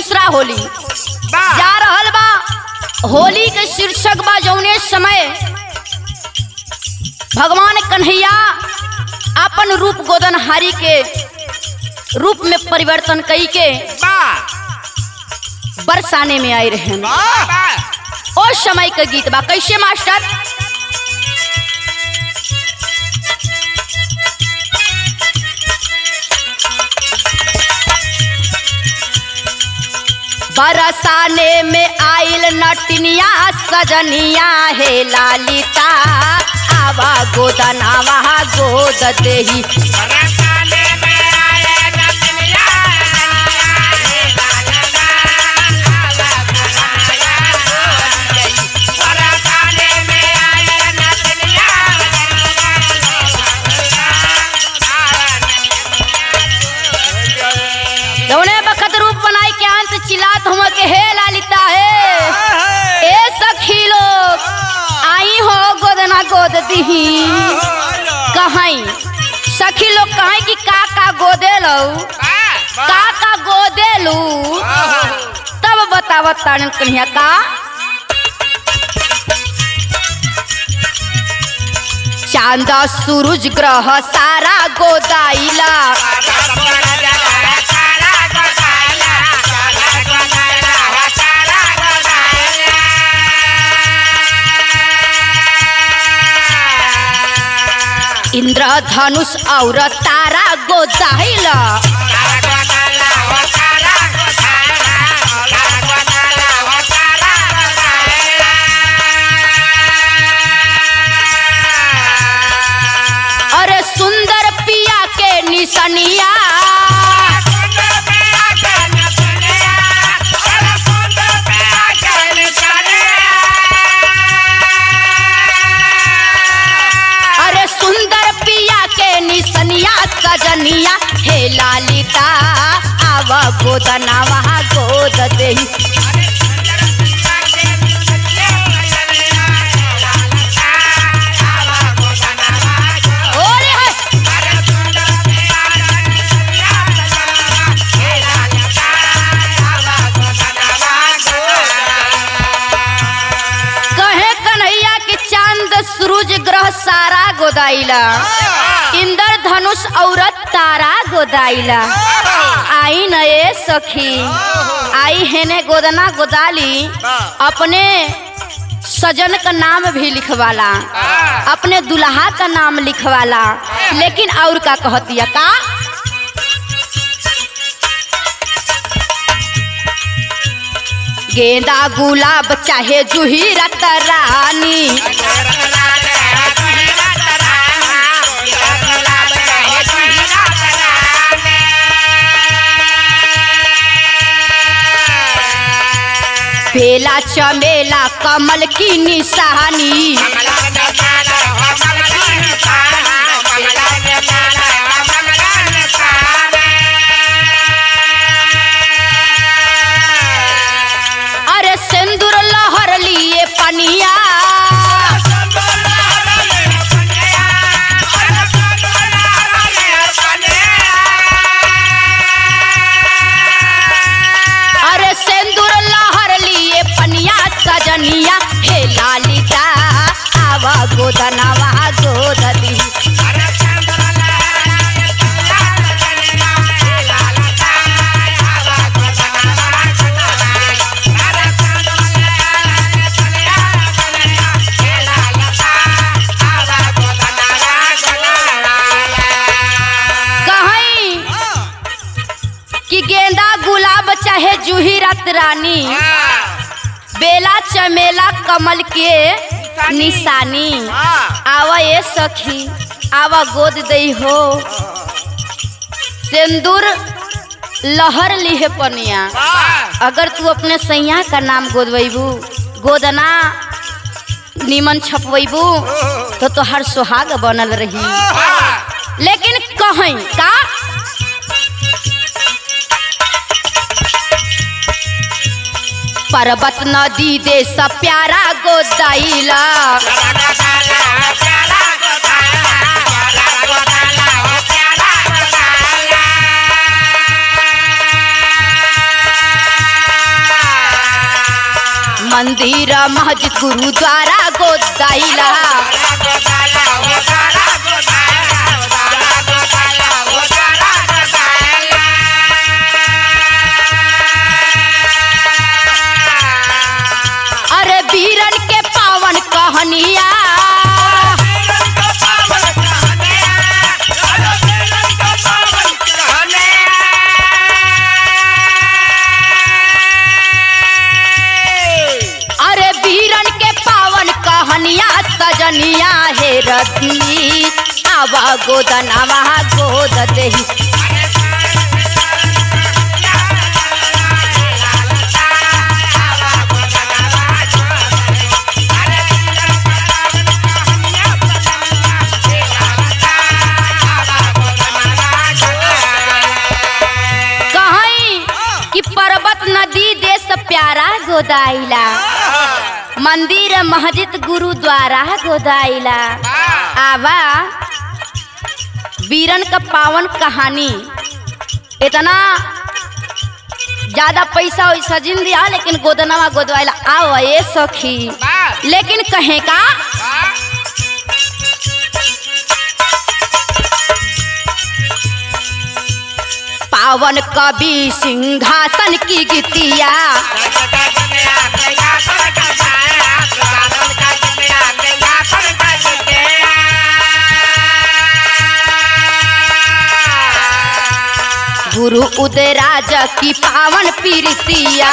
दूसरा होली जा रहल बा। होली के शीर्षक बा जौने समय भगवान कन्हैया अपन रूप गोदनहारी के रूप में परिवर्तन कई के बरसाने में आए रहे। और समय का गीत बा कैसे मास्टर? बरसाने में आइल नटनिया सजनिया हे लालिता आवा गोदनावा गोद देही। चिल्लात हुआ के हे लालिता हे ए सखी लोग आई हो गोदना गोद दीही। कहीं सखी लोग कहीं कि का गोदे लो का गोदे लू तब बतावत तान कन्हैया का चांद सूरज ग्रह सारा गोदाइला। इंद्रधनुष और तारा गोदाइला। अरे सुंदर पिया के निशानिया सजनिया हे लालिता आवा गोदनावा गोद देही। कहे कन्हैया के चांद सूरज ग्रह सारा गोदाइला इंद्रधनुष और तारा गोदाइला। आई न ये सखी आई है ने गोदना गोदाली अपने सजन का नाम भी लिखवाला अपने दुल्हा का नाम लिखवाला। लेकिन और का कहतिया का गेंदा गुलाब चाहे जूही रत रानी। बेला चमेला कमल की निशानी। अरे सिंदूर लहर लिए पनिया सजनिया हे लालिता आवा गोदनावा गोद दी। कहीं कि गेंदा गुलाब चाहे जूही रात रानी बेला चमेला कमल के निशानी। आवा ये सखी आवा गोद दई हो सिंदूर लहर लिहे पनिया। अगर तू अपने सैया का नाम गोदबू गोदना नीमन छपबू तो तोहर सुहाग बनल रही। लेकिन कहीं का पर्वत नदी देश प्यारा गोदाइला। मंदिर मस्जिद गुरुद्वारा गोदाइला। अरे वीरन के पावन कहानिया सजनिया हे रत्नी आवा गोदनावा गोद देही। कहीं कि पर्वत नदी देश प्यारा गोदाइला, मंदिर मस्जिद गुरुद्वारा गोदाइला। आवा वीरन का पावन कहानी। इतना ज्यादा पैसा वैसा जिन दिया लेकिन गोदनावा गोदवाइला। आओ ये सखी लेकिन कहे का पावन कवि सिंहासन की गीतिया। गुरु उदयराज की पावन प्रीतिया।